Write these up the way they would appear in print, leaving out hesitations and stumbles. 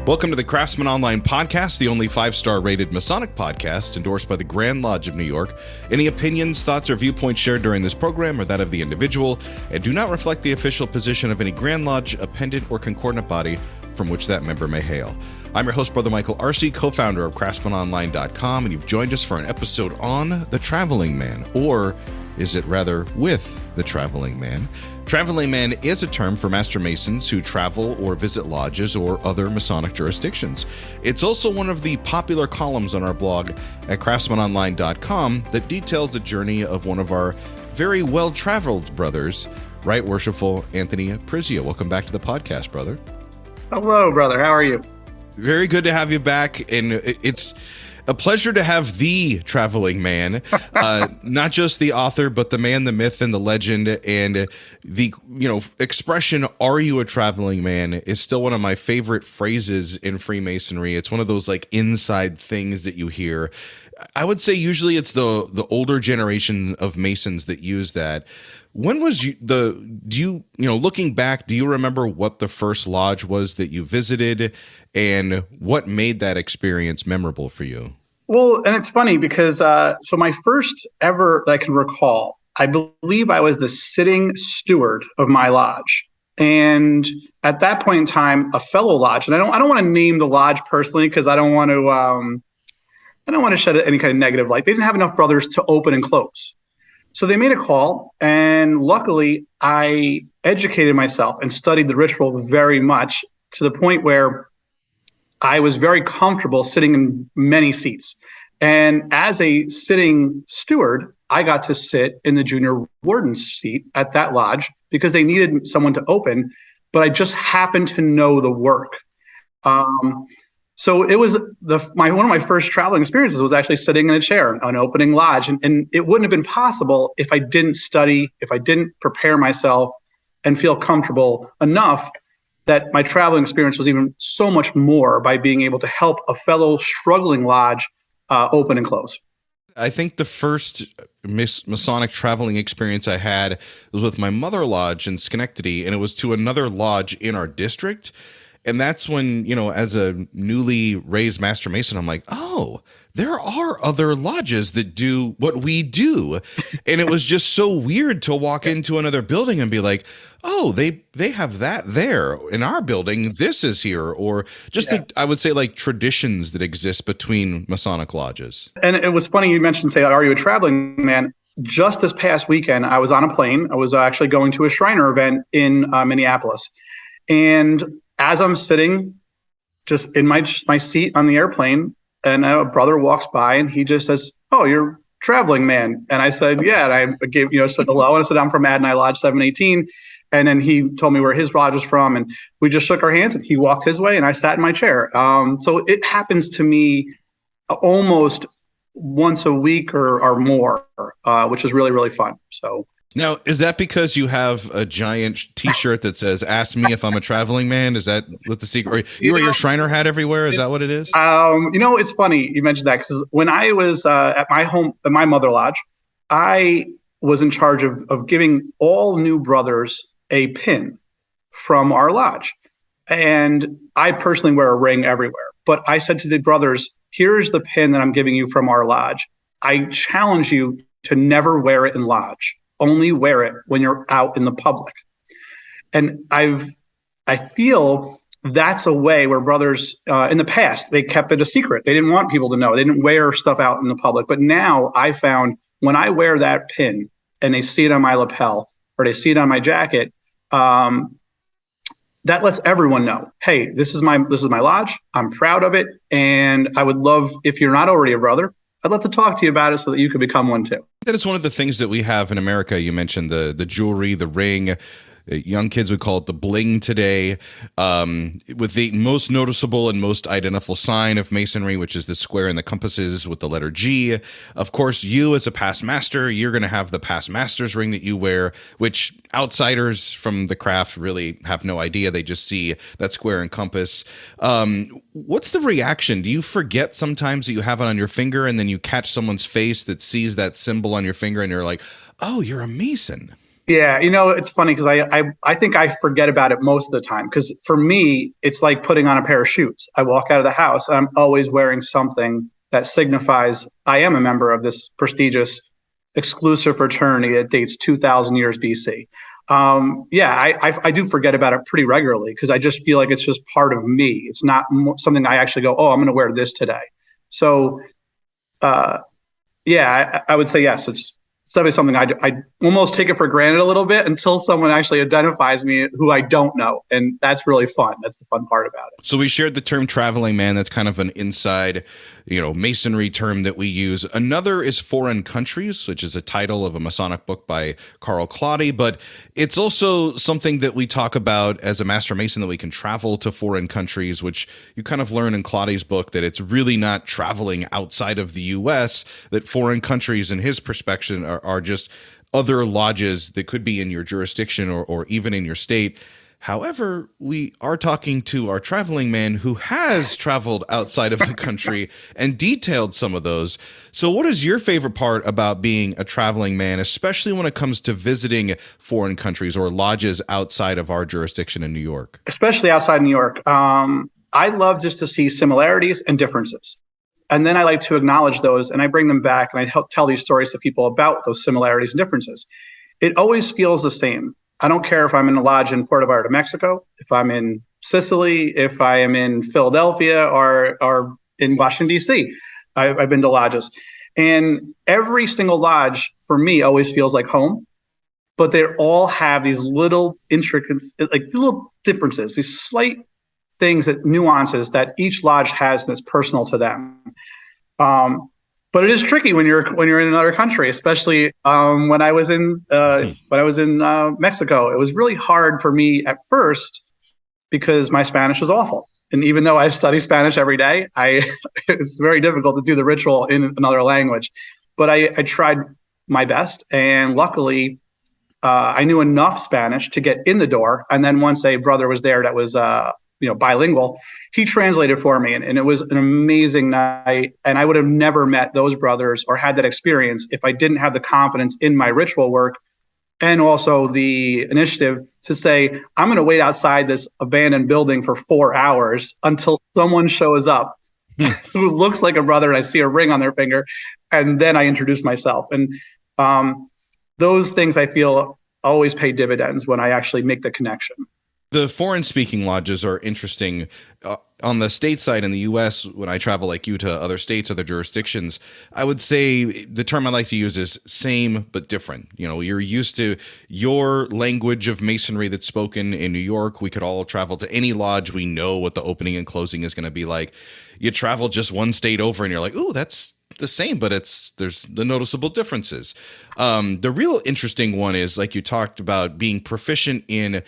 Welcome to the Craftsmen Online podcast, the only 5-star rated Masonic podcast endorsed by the Grand Lodge of New York. Any opinions, thoughts, or viewpoints shared during this program are that of the individual and do not reflect the official position of any Grand Lodge, appendant, or concordant body from which that member may hail. I'm your host, Brother Michael Arce, co-founder of CraftsmenOnline.com, and you've joined us for an episode on the Traveling Man, or is it rather with the Traveling Man? Traveling Man is a term for Master Masons who travel or visit lodges or other Masonic jurisdictions. It's also one of the popular columns on our blog at CraftsmenOnline.com that details the journey of one of our very well-traveled brothers, Right Worshipful Anthony Prizzia. Welcome back to the podcast, brother. Hello, brother. How are you? Very good to have you back, and it's a pleasure to have the Traveling Man, not just the author, but the man, the myth, and the legend. And the expression "Are you a traveling man?" is still one of my favorite phrases in Freemasonry. It's one of those like inside things that you hear. I would say usually it's the older generation of Masons that use that. When was looking back, do you remember what the first lodge was that you visited and what made that experience memorable for you? Well, and it's funny because so my first ever that I can recall, I believe I was the sitting steward of my lodge. And at that point in time, a fellow lodge, and I don't want to name the lodge personally because I don't want to shed any kind of negative light. They didn't have enough brothers to open and close. So they made a call, and luckily I educated myself and studied the ritual very much to the point where I was very comfortable sitting in many seats. And as a sitting steward, I got to sit in the junior warden's seat at that lodge because they needed someone to open, but I just happened to know the work. So it was one of my first traveling experiences was actually sitting in a chair on opening lodge. And it wouldn't have been possible if I didn't study, if I didn't prepare myself and feel comfortable enough that my traveling experience was even so much more by being able to help a fellow struggling lodge open and close. I think the first Masonic traveling experience I had was with my mother lodge in Schenectady, and it was to another lodge in our district. And that's when, as a newly raised Master Mason, I'm like, oh, there are other lodges that do what we do. And it was just so weird to walk into another building and be like, oh, they have that there in our building. This is here. Or just I would say like traditions that exist between Masonic lodges. And it was funny you mentioned, are you a traveling man? Just this past weekend, I was on a plane. I was actually going to a Shriner event in Minneapolis. And as I'm sitting just in my seat on the airplane, and a brother walks by and he just says, "Oh, you're a traveling man." And I said, "Yeah." And I gave, said hello. And I said, "I'm from Adonai Lodge 718." And then he told me where his lodge was from. And we just shook our hands and he walked his way and I sat in my chair. So it happens to me almost once a week or more, which is really, really fun. So. Now, is that because you have a giant T-shirt that says "Ask me if I'm a traveling man"? Is that what the secret? Or you wear your Shriner hat everywhere? Is that what it is? It's funny you mentioned that because when I was at my mother lodge, I was in charge of giving all new brothers a pin from our lodge, and I personally wear a ring everywhere. But I said to the brothers, "Here's the pin that I'm giving you from our lodge. I challenge you to never wear it in lodge. Only wear it when you're out in the public." And I feel that's a way where brothers in the past, they kept it a secret. They didn't want people to know. They didn't wear stuff out in the public. But now I found when I wear that pin and they see it on my lapel or they see it on my jacket, that lets everyone know, hey, this is my lodge. I'm proud of it. And I would love, if you're not already a brother, I'd love to talk to you about it so that you could become one too. That is one of the things that we have in America. You mentioned the jewelry, the ring. Young kids would call it the bling today, with the most noticeable and most identifiable sign of Masonry, which is the square and the compasses with the letter G. Of course, you as a past master, you're going to have the past master's ring that you wear, which outsiders from the craft really have no idea. They just see that square and compass. What's the reaction? Do you forget sometimes that you have it on your finger and then you catch someone's face that sees that symbol on your finger and you're like, oh, you're a Mason? Yeah, it's funny because I think I forget about it most of the time because for me, it's like putting on a pair of shoes. I walk out of the house, I'm always wearing something that signifies I am a member of this prestigious exclusive fraternity that dates 2,000 years BC. Yeah, I do forget about it pretty regularly because I just feel like it's just part of me. It's not something I actually go, oh, I'm going to wear this today. So, uh, yeah, I would say yes. It's definitely something I almost take it for granted a little bit until someone actually identifies me who I don't know. And that's really fun. That's the fun part about it. So we shared the term traveling man. That's kind of an inside, Masonry term that we use. Another is foreign countries, which is a title of a Masonic book by Carl Claudy. But it's also something that we talk about as a Master Mason, that we can travel to foreign countries, which you kind of learn in Claudy's book that it's really not traveling outside of the U.S., that foreign countries, in his perspective, are just other lodges that could be in your jurisdiction or even in your state. However, we are talking to our traveling man who has traveled outside of the country and detailed some of those. So what is your favorite part about being a traveling man, especially when it comes to visiting foreign countries or lodges outside of our jurisdiction in New York? Especially outside New York. I love just to see similarities and differences. And then I like to acknowledge those and I bring them back and I help tell these stories to people about those similarities and differences. It always feels the same. I don't care if I'm in a lodge in Puerto Vallarta, Mexico, if I'm in Sicily, if I am in Philadelphia or in Washington, D.C. I've been to lodges. And every single lodge for me always feels like home, but they all have these little intricate, like little differences, these slight things, that nuances that each lodge has that's personal to them. But it is tricky when you're in another country, especially when I was in Mexico. It was really hard for me at first because my Spanish was awful, and even though I study Spanish every day, it's very difficult to do the ritual in another language. But I tried my best, and luckily, I knew enough Spanish to get in the door. And then once a brother was there that was bilingual, he translated for me, and it was an amazing night. And I would have never met those brothers or had that experience if I didn't have the confidence in my ritual work and also the initiative to say, I'm going to wait outside this abandoned building for 4 hours until someone shows up who looks like a brother and I see a ring on their finger, and then I introduce myself. And those things I feel always pay dividends when I actually make the connection. The foreign speaking lodges are interesting. On the state side in the U.S., when I travel like you to other states, other jurisdictions, I would say the term I like to use is same but different. You're used to your language of Masonry that's spoken in New York. We could all travel to any lodge. We know what the opening and closing is going to be like. You travel just one state over and you're like, ooh, that's the same, but there's the noticeable differences. The real interesting one is, like you talked about, being proficient in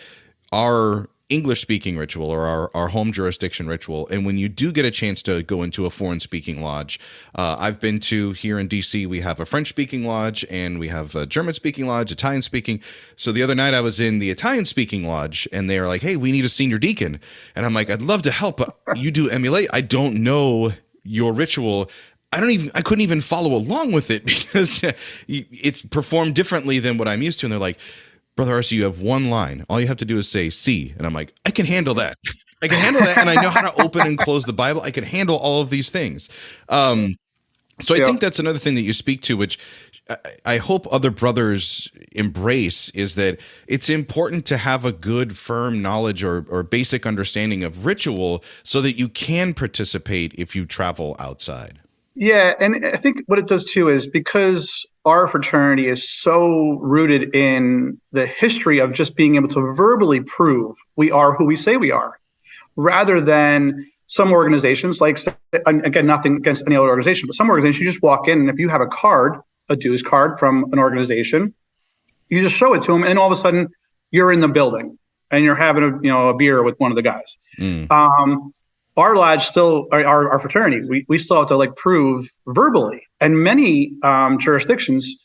our English-speaking ritual or our home jurisdiction ritual. And when you do get a chance to go into a foreign-speaking lodge, I've been to, here in D.C., we have a French-speaking lodge and we have a German-speaking lodge, Italian-speaking. So the other night I was in the Italian-speaking lodge and they were like, hey, we need a senior deacon. And I'm like, I'd love to help, but you do emulate. I don't know your ritual. I couldn't even follow along with it because it's performed differently than what I'm used to. And they're like, Brother Arce, you have one line. All you have to do is say "see," and I'm like, I can handle that. I can handle that, and I know how to open and close the Bible. I can handle all of these things. So I think that's another thing that you speak to, which I hope other brothers embrace, is that it's important to have a good, firm knowledge or basic understanding of ritual so that you can participate if you travel outside. Yeah, and I think what it does too is because our fraternity is so rooted in the history of just being able to verbally prove we are who we say we are, rather than some organizations, like, again, nothing against any other organization, but some organizations, you just walk in and if you have a dues card from an organization, you just show it to them and all of a sudden you're in the building and you're having a beer with one of the guys. Our lodge still, our fraternity, we still have to prove verbally. And many jurisdictions,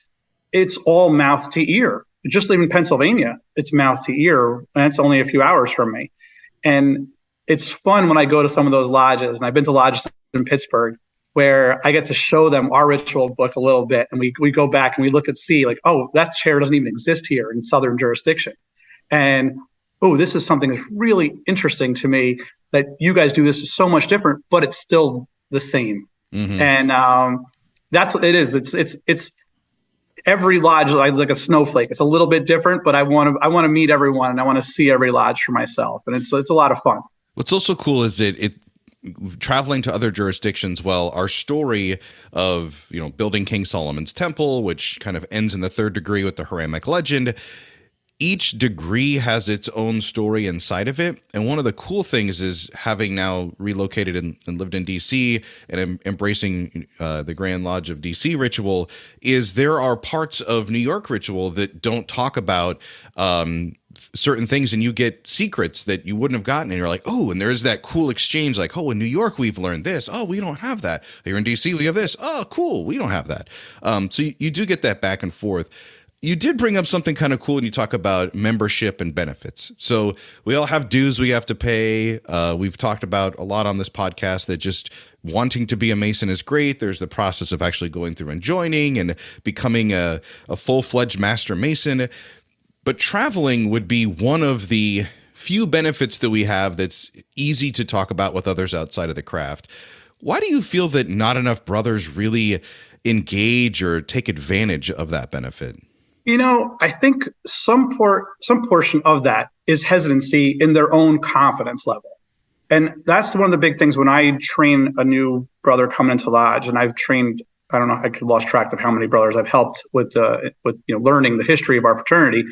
it's all mouth to ear. Just living in Pennsylvania, it's mouth to ear, and it's only a few hours from me. And it's fun when I go to some of those lodges, and I've been to lodges in Pittsburgh, where I get to show them our ritual book a little bit, and we go back and we look and see like, oh, that chair doesn't even exist here in Southern jurisdiction, and oh, this is something that's really interesting to me that you guys do. This is so much different, but it's still the same. Mm-hmm. And that's what it is. It's every lodge like a snowflake. It's a little bit different, but I want to meet everyone, and I want to see every lodge for myself, and it's a lot of fun. What's also cool is it traveling to other jurisdictions. Well, our story of building King Solomon's Temple, which kind of ends in the third degree with the Hiramic legend. Each degree has its own story inside of it. And one of the cool things is, having now relocated and lived in DC and embracing the Grand Lodge of DC ritual, is there are parts of New York ritual that don't talk about certain things, and you get secrets that you wouldn't have gotten. And you're like, oh, and there's that cool exchange like, oh, in New York, we've learned this. Oh, we don't have that. Here in DC, we have this. Oh, cool. We don't have that. So you do get that back and forth. You did bring up something kind of cool when you talk about membership and benefits. So we all have dues we have to pay. We've talked about a lot on this podcast that just wanting to be a Mason is great. There's the process of actually going through and joining and becoming a full-fledged Master Mason. But traveling would be one of the few benefits that we have that's easy to talk about with others outside of the craft. Why do you feel that not enough brothers really engage or take advantage of that benefit? I think some portion of that is hesitancy in their own confidence level. And that's one of the big things when I train a new brother coming into lodge, and I've trained, I don't know, I lost track of how many brothers I've helped with learning the history of our fraternity.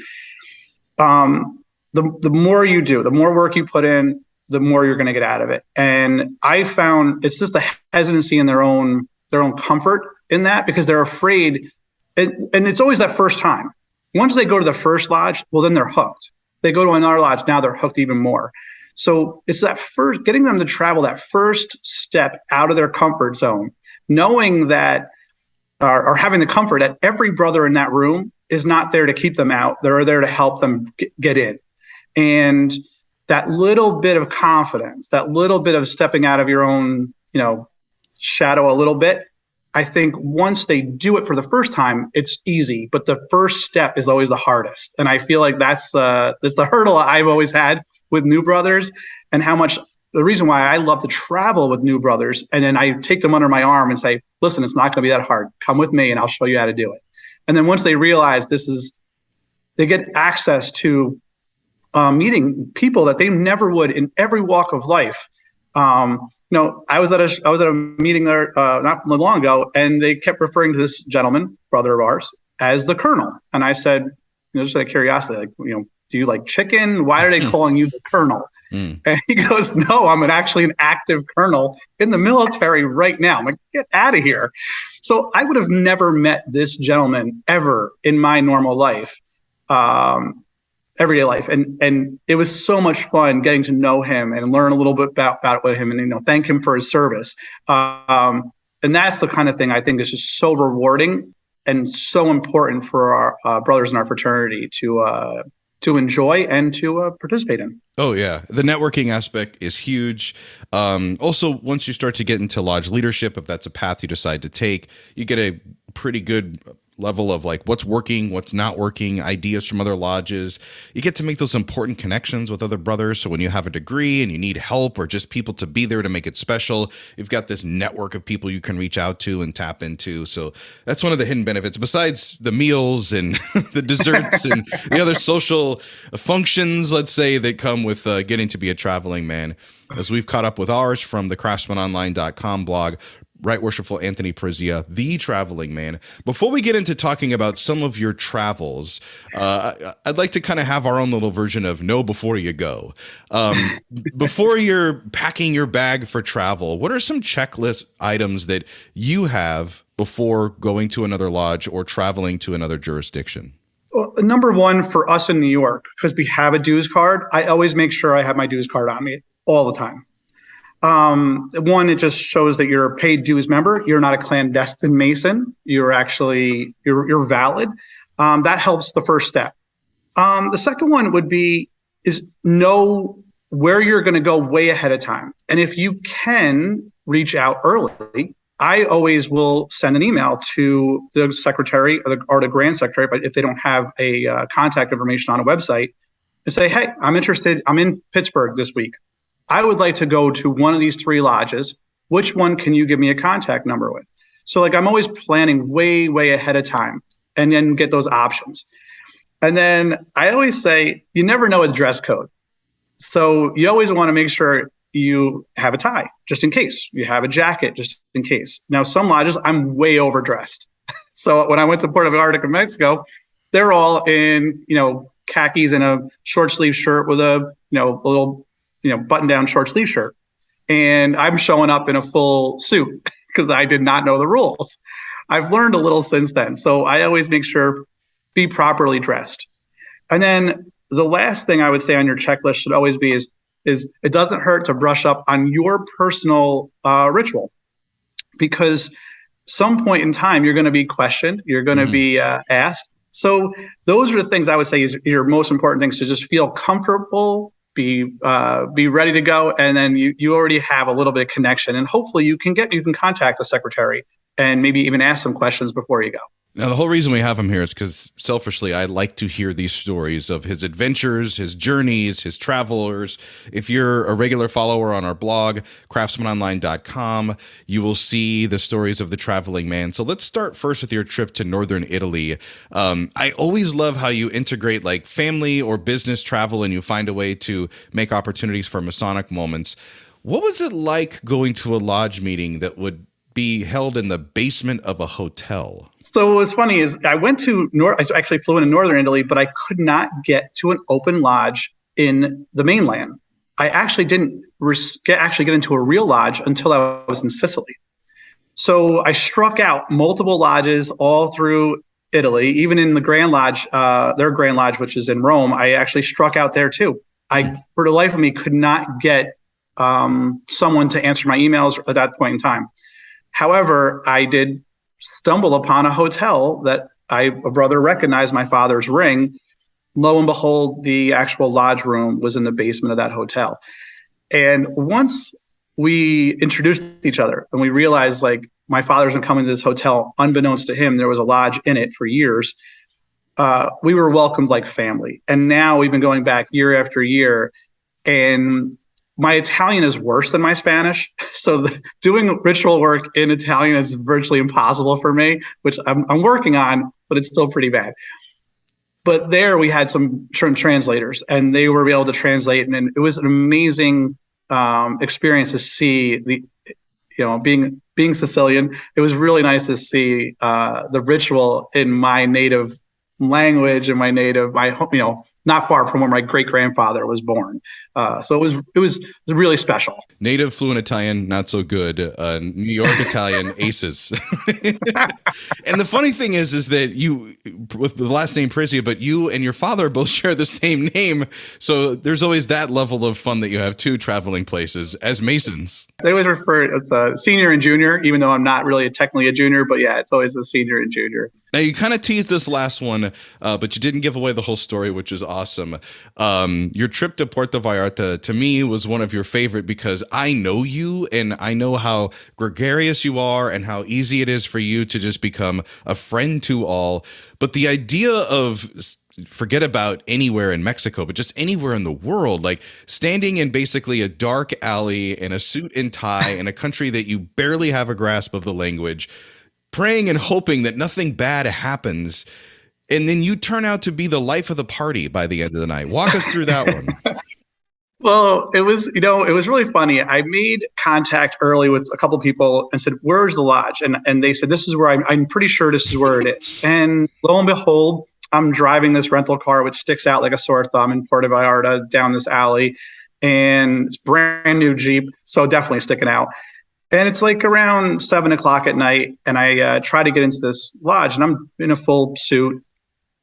The more you do, the more work you put in, the more you're going to get out of it. And I found it's just the hesitancy in their own comfort in that, because they're afraid. And it's always that first time. Once they go to the first lodge, well, then they're hooked. They go to another lodge, now they're hooked even more. So it's that first, getting them to travel that first step out of their comfort zone, knowing that, or having the comfort that every brother in that room is not there to keep them out. They're there to help them get in. And that little bit of confidence, that little bit of stepping out of your own, shadow a little bit, I think once they do it for the first time, it's easy, but the first step is always the hardest. And I feel like that's the hurdle I've always had with new brothers, and the reason why I love to travel with new brothers. And then I take them under my arm and say, listen, it's not going to be that hard. Come with me and I'll show you how to do it. And then once they realize they get access to meeting people that they never would in every walk of life. I was at a meeting there not long ago, and they kept referring to this gentleman, brother of ours, as the Colonel. And I said, just out of curiosity, do you like chicken? Why are they calling you the Colonel? And he goes, no, I'm actually an active colonel in the military right now. I'm like, get out of here. So I would have never met this gentleman ever in my normal life. Everyday life. And it was so much fun getting to know him and learn a little bit about it with him, and, thank him for his service. And that's the kind of thing I think is just so rewarding and so important for our brothers in our fraternity to enjoy and to participate in. Oh, yeah. The networking aspect is huge. Also, once you start to get into lodge leadership, if that's a path you decide to take, you get a pretty good level of like what's working, what's not working, ideas from other lodges. You get to make those important connections with other brothers. So when you have a degree and you need help or just people to be there to make it special, you've got this network of people you can reach out to and tap into. So that's one of the hidden benefits, besides the meals and the desserts and the other social functions, let's say, that come with getting to be a traveling man. As we've caught up with ours from the craftsmenonline.com blog, Right Worshipful Anthony Prizzia, the traveling man. Before we get into talking about some of your travels, I'd like to kind of have our own little version of know before you go. Before you're packing your bag for travel, what are some checklist items that you have before going to another lodge or traveling to another jurisdiction? Well, number one for us in New York, because we have a dues card, I always make sure I have my dues card on me all the time. One, it just shows that you're a paid dues member. You're not a clandestine Mason. You're valid. That helps the first step. The second one is know where you're going to go way ahead of time. And if you can reach out early, I always will send an email to the secretary or the grand secretary, but if they don't have a contact information on a website, and say, hey, I'm interested. I'm in Pittsburgh this week. I would like to go to one of these 3 lodges. Which one can you give me a contact number with? So like I'm always planning way, way ahead of time and then get those options. And then I always say, you never know with dress code. So you always want to make sure you have a tie just in case. You have a jacket just in case. Now, some lodges, I'm way overdressed. So when I went to Puerto Vallarta in Mexico, they're all in, khakis and a short sleeve shirt with a little button down short sleeve shirt, and I'm showing up in a full suit because I did not know the rules. I've learned a little since then, so I always make sure be properly dressed. And then the last thing I would say on your checklist should always be is it doesn't hurt to brush up on your personal ritual, because some point in time you're going to be questioned, you're going to be asked. So those are the things I would say is your most important things, to just feel comfortable, be ready to go, and then you already have a little bit of connection, and hopefully you can contact the secretary and maybe even ask some questions before you go. Now, the whole reason we have him here is because selfishly, I like to hear these stories of his adventures, his journeys, his travelers. If you're a regular follower on our blog, craftsmenonline.com, you will see the stories of the traveling man. So let's start first with your trip to northern Italy. I always love how you integrate like family or business travel and you find a way to make opportunities for Masonic moments. What was it like going to a lodge meeting that would be held in the basement of a hotel? So what's funny is I actually flew into northern Italy, but I could not get to an open lodge in the mainland. I actually didn't get into a real lodge until I was in Sicily. So I struck out multiple lodges all through Italy, even in the Grand Lodge, their Grand Lodge, which is in Rome. I actually struck out there too. I, for the life of me, could not get someone to answer my emails at that point in time. However, I did stumble upon a hotel that a brother recognized my father's ring. Lo and behold, the actual lodge room was in the basement of that hotel. And once we introduced each other and we realized like my father's been coming to this hotel, unbeknownst to him, there was a lodge in it for years. We were welcomed like family. And now we've been going back year after year, and my Italian is worse than my Spanish. So doing ritual work in Italian is virtually impossible for me, which I'm working on, but it's still pretty bad. But there we had some translators, and they were able to translate. And it was an amazing experience to see being Sicilian. It was really nice to see the ritual in my native language and not far from where my great grandfather was born. So it was really special. Native fluent Italian, not so good. New York Italian, aces. And the funny thing is that you, with the last name Prizzia, but you and your father both share the same name. So there's always that level of fun that you have too, traveling places as Masons. They always refer it as a senior and junior, even though I'm not really technically a junior, but yeah, it's always a senior and junior. Now, you kind of teased this last one, but you didn't give away the whole story, which is awesome. Your trip to Puerto Vallarta, to me, was one of your favorite because I know you and I know how gregarious you are and how easy it is for you to just become a friend to all. But the idea of, forget about anywhere in Mexico, but just anywhere in the world, like standing in basically a dark alley in a suit and tie in a country that you barely have a grasp of the language, praying and hoping that nothing bad happens, and then you turn out to be the life of the party by the end of the night. Walk us through that one. Well, it was really funny. I made contact early with a couple people and said, "Where's the lodge?" And they said, "This is where I'm pretty sure this is where it is." And lo and behold, I'm driving this rental car, which sticks out like a sore thumb in Puerto Vallarta down this alley, and it's brand new Jeep, so definitely sticking out. And it's like around 7:00 at night, and I try to get into this lodge, and I'm in a full suit,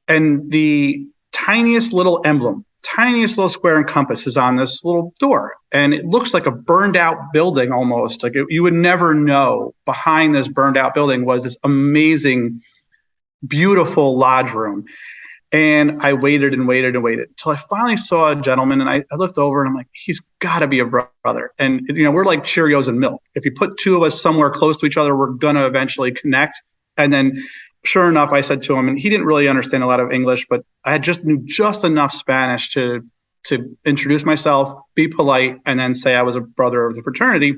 and the tiniest little emblem, tiniest little square and compass is on this little door, and it looks like a burned out building almost. Like you would never know behind this burned out building was this amazing, beautiful lodge room. And I waited and waited and waited until I finally saw a gentleman, and I looked over and I'm like, he's got to be a brother. And, we're like Cheerios and milk. If you put two of us somewhere close to each other, we're going to eventually connect. And then sure enough, I said to him, and he didn't really understand a lot of English, but I knew just enough Spanish to introduce myself, be polite, and then say I was a brother of the fraternity.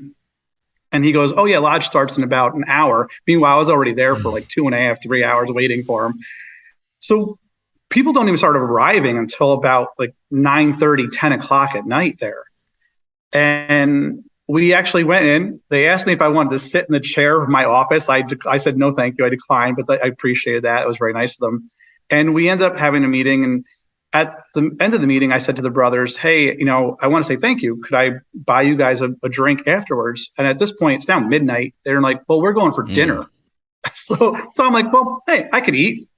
And he goes, oh yeah, lodge starts in about an hour. Meanwhile, I was already there for like 2.5, 3 hours waiting for him. So people don't even start arriving until about like 9:30, 10 o'clock at night there. And we actually went in. They asked me if I wanted to sit in the chair of my office. I said, no, thank you. I declined, but I appreciated that. It was very nice of them. And we ended up having a meeting. And at the end of the meeting, I said to the brothers, hey, I want to say thank you. Could I buy you guys a drink afterwards? And at this point, it's now midnight. They're like, well, we're going for dinner. So I'm like, well, hey, I could eat.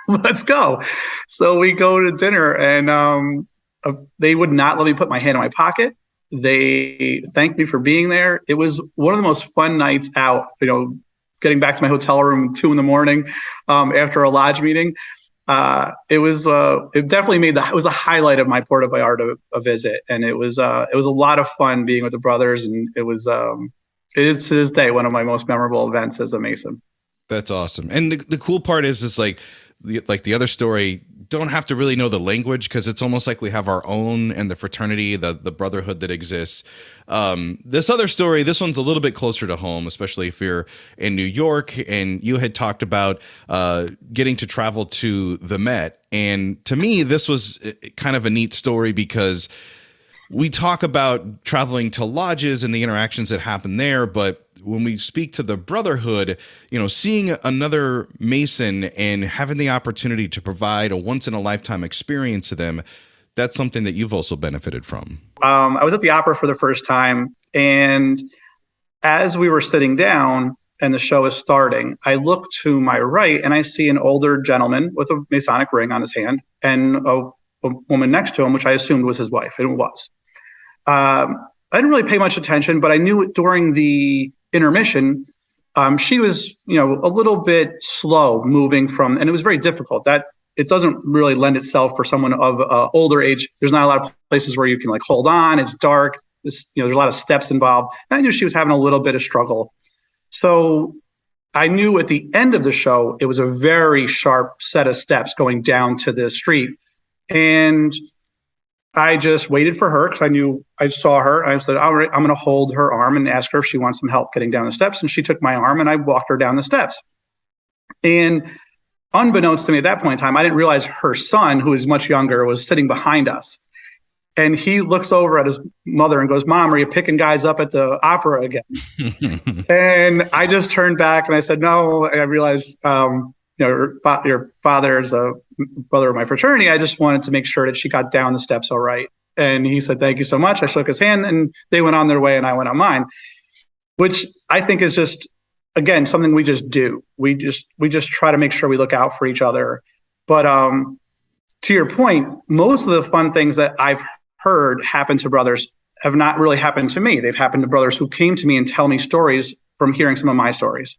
Let's go. So we go to dinner, and they would not let me put my hand in my pocket. They thanked me for being there. It was one of the most fun nights out, getting back to my hotel room 2 a.m. After a lodge meeting. It definitely it was a highlight of my Puerto Vallarta visit. And it was a lot of fun being with the brothers. And it is to this day one of my most memorable events as a Mason. That's awesome. And the cool part is like the other story, don't have to really know the language, because it's almost like we have our own, and the fraternity, the brotherhood that exists. This other story, this one's a little bit closer to home, especially if you're in New York, and you had talked about getting to travel to the Met. And to me, this was kind of a neat story, because we talk about traveling to lodges and the interactions that happen there, but when we speak to the brotherhood, seeing another Mason and having the opportunity to provide a once-in-a-lifetime experience to them, that's something that you've also benefited from. I was at the opera for the first time, and as we were sitting down and the show is starting, I look to my right and I see an older gentleman with a Masonic ring on his hand, and a woman next to him, which I assumed was his wife, and it was. I didn't really pay much attention, but I knew during the intermission, she was, a little bit slow moving from, and it was very difficult. That it doesn't really lend itself for someone of older age. There's not a lot of places where you can hold on. It's dark. There's a lot of steps involved. And I knew she was having a little bit of struggle. So I knew at the end of the show, it was a very sharp set of steps going down to the street. And I just waited for her because I knew I saw her. I said, all right, I'm going to hold her arm and ask her if she wants some help getting down the steps. And she took my arm and I walked her down the steps. And unbeknownst to me at that point in time, I didn't realize her son, who is much younger, was sitting behind us. And he looks over at his mother and goes, Mom, are you picking guys up at the opera again? And I just turned back and I said, no. I realized, your father is a brother of my fraternity. I just wanted to make sure that she got down the steps all right. And he said, thank you so much. I shook his hand and they went on their way and I went on mine, which I think is just, again, something we just do. We just try to make sure we look out for each other. But to your point, most of the fun things that I've heard happen to brothers have not really happened to me. They've happened to brothers who came to me and tell me stories from hearing some of my stories.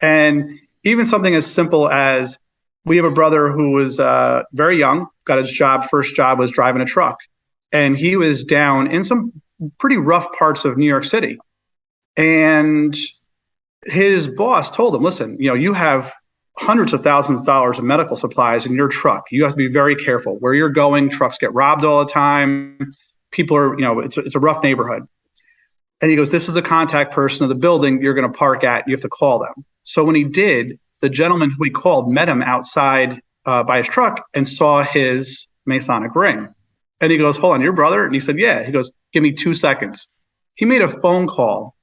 And even something as simple as we have a brother who was very young, got his first job was driving a truck. And he was down in some pretty rough parts of New York City. And his boss told him, listen, you have hundreds of thousands of dollars of medical supplies in your truck. You have to be very careful. Where you're going, trucks get robbed all the time. People are, it's a rough neighborhood. And he goes, this is the contact person of the building you're going to park at. You have to call them. So when he did, the gentleman who he called met him outside by his truck and saw his Masonic ring. And he goes, hold on, your brother? And he said, yeah. He goes, give me 2 seconds. He made a phone call,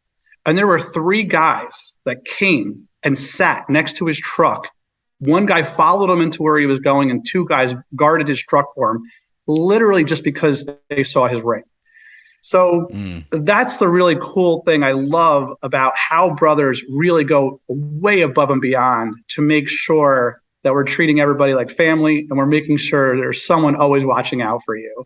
and there were 3 guys that came and sat next to his truck. One guy followed him into where he was going, and 2 guys guarded his truck for him, literally just because they saw his ring. So that's the really cool thing I love about how brothers really go way above and beyond to make sure that we're treating everybody like family, and we're making sure there's someone always watching out for you,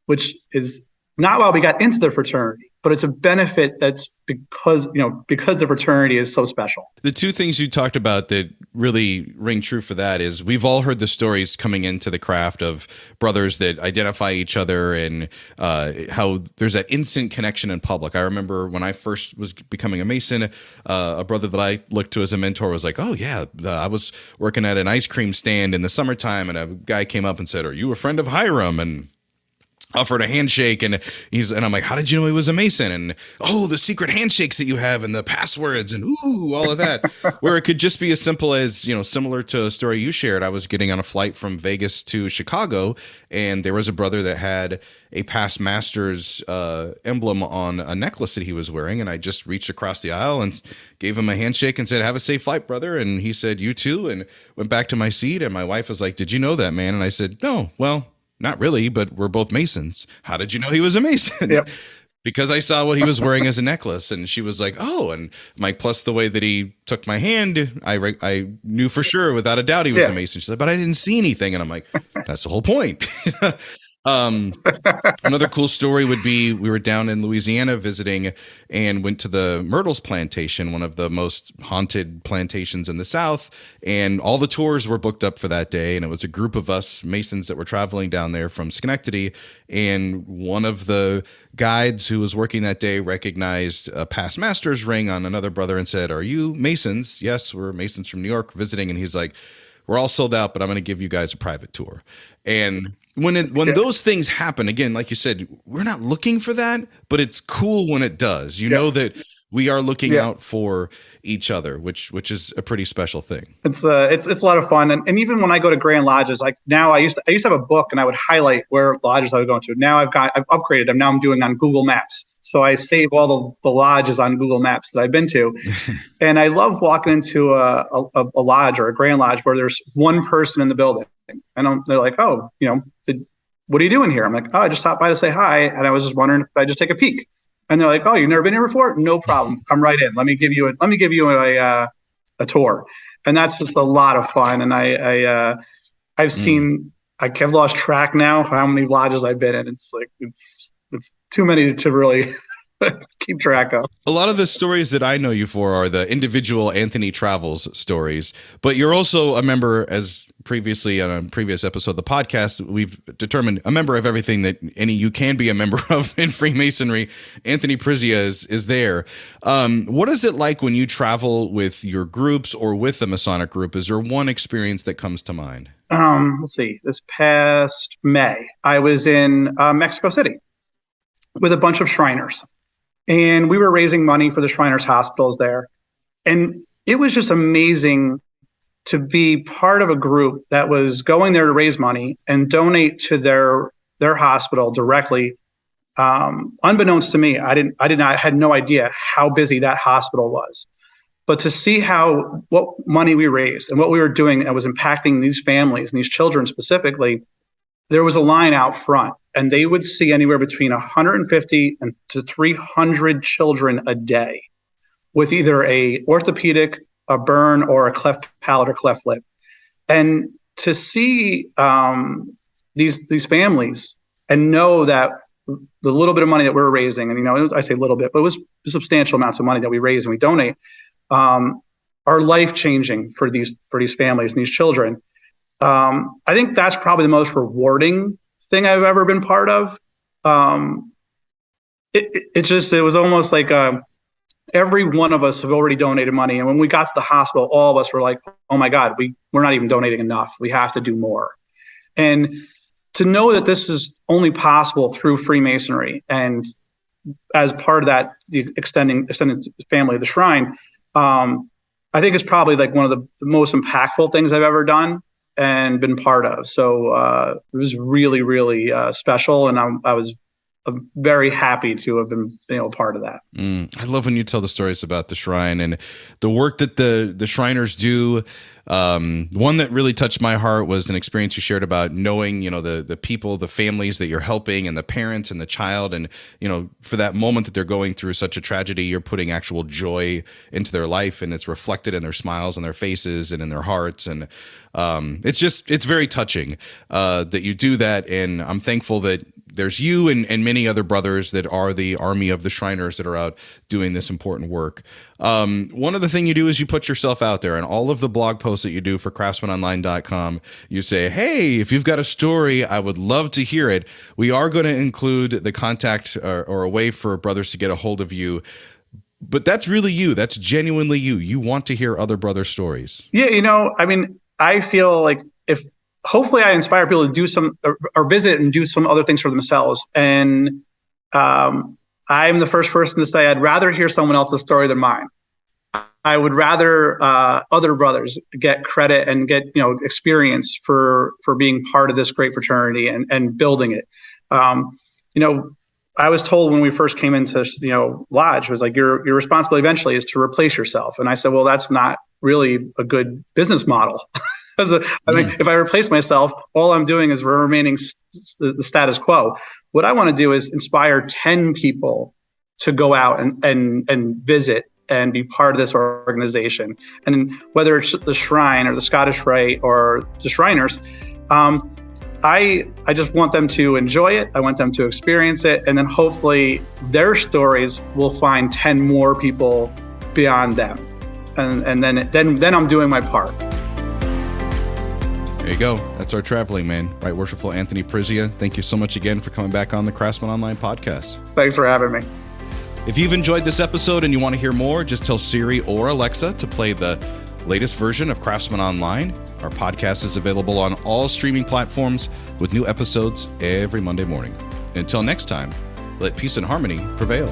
which is not why we got into the fraternity, but it's a benefit that's because the fraternity is so special. The 2 things you talked about that really ring true for that is we've all heard the stories coming into the craft of brothers that identify each other and how there's that instant connection in public. I remember when I first was becoming a Mason, a brother that I looked to as a mentor was like, oh yeah, I was working at an ice cream stand in the summertime and a guy came up and said, are you a friend of Hiram? And offered a handshake, and I'm like, how did you know he was a Mason? And the secret handshakes that you have and the passwords and all of that. Where it could just be as simple as, similar to a story you shared. I was getting on a flight from Vegas to Chicago, and there was a brother that had a past master's emblem on a necklace that he was wearing, and I just reached across the aisle and gave him a handshake and said, have a safe flight, brother. And he said, you too, and went back to my seat. And my wife was like, did you know that man? And I said, no, well, not really, but we're both Masons. How did you know he was a Mason? Yep. Because I saw what he was wearing as a necklace. And she was like, oh, and Mike, plus the way that he took my hand, I knew for sure, without a doubt, he was a Mason. She said, but I didn't see anything. And I'm like, that's the whole point. Another cool story would be we were down in Louisiana visiting and went to the Myrtles plantation, one of the most haunted plantations in the South, and all the tours were booked up for that day. And it was a group of us Masons that were traveling down there from Schenectady. And one of the guides who was working that day recognized a past master's ring on another brother and said, are you Masons? Yes, we're Masons from New York visiting. And he's like, we're all sold out, but I'm going to give you guys a private tour. And when those things happen, again, like you said, we're not looking for that, but it's cool when it does. You know that we are looking out for each other, which is a pretty special thing. It's a lot of fun, and even when I go to Grand Lodges, like now I used to have a book and I would highlight where lodges I was going to. Now I've upgraded them. Now I'm doing on Google Maps, so I save all the lodges on Google Maps that I've been to, and I love walking into a lodge or a Grand Lodge where there's one person in the building, and they're like, oh, what are you doing here? I'm like, oh, I just stopped by to say hi, and I was just wondering if I just take a peek. And they're like, oh, you've never been here before? No problem. Come right in. Let me give you a tour. And that's just a lot of fun. And I've seen, I've lost track now how many lodges I've been in. It's like, it's too many to really keep track of. A lot of the stories that I know you for are the individual Anthony Travels stories, but you're also a member, as previously on a previous episode of the podcast, we've determined a member of everything that you can be a member of in Freemasonry. Anthony Prizzia is there. What is it like when you travel with your groups or with the Masonic group? Is there one experience that comes to mind? Let's see. This past May, I was in Mexico City with a bunch of Shriners. And we were raising money for the Shriners hospitals there. And it was just amazing to be part of a group that was going there to raise money and donate to their hospital directly. Unbeknownst to me, I had no idea how busy that hospital was. But to see what money we raised and what we were doing that was impacting these families and these children specifically, there was a line out front, and they would see anywhere between 150 to 300 children a day with either a orthopedic, a burn, or a cleft palate or cleft lip. And to see these families and know that the little bit of money that we're raising, and I say little bit, but it was substantial amounts of money that we raise and we donate, are life changing for these families and these children. I think that's probably the most rewarding thing I've ever been part of. It was almost like every one of us have already donated money. And when we got to the hospital, all of us were like, oh my God, we're not even donating enough. We have to do more. And to know that this is only possible through Freemasonry and as part of that, the extended family of the Shrine, I think it's probably like one of the most impactful things I've ever done and been part of. So it was really, really special. And I was very happy to have been part of that. I love when you tell the stories about the Shrine and the work that the Shriners do. One that really touched my heart was an experience you shared about knowing, the people, the families that you're helping and the parents and the child. And, for that moment that they're going through such a tragedy, you're putting actual joy into their life, and it's reflected in their smiles on their faces and in their hearts. And it's very touching that you do that. And I'm thankful that there's you and many other brothers that are the army of the Shriners that are out doing this important work. One of the things you do is you put yourself out there, and all of the blog posts that you do for craftsmenonline.com, you say, hey, if you've got a story, I would love to hear it. We are going to include the contact or a way for brothers to get a hold of you. But that's really you. That's genuinely you. You want to hear other brothers' stories. Yeah, I feel like if hopefully I inspire people to do some or visit and do some other things for themselves. And I'm the first person to say I'd rather hear someone else's story than mine. I would rather other brothers get credit and get experience for being part of this great fraternity and building it. I was told when we first came into lodge was like your responsibility eventually is to replace yourself, and I said, well, that's not really a good business model. If I replace myself, all I'm doing is remaining the status quo. What I want to do is inspire 10 people to go out and visit and be part of this organization. And whether it's the Shrine or the Scottish Rite or the Shriners, I just want them to enjoy it. I want them to experience it. And then hopefully their stories will find 10 more people beyond them. And then I'm doing my part. There you go. That's our traveling man, Right Worshipful Anthony Prizzia. Thank you so much again for coming back on the Craftsmen Online podcast. Thanks for having me. If you've enjoyed this episode and you want to hear more, just tell Siri or Alexa to play the latest version of Craftsmen Online. Our podcast is available on all streaming platforms with new episodes every Monday morning. Until next time, let peace and harmony prevail.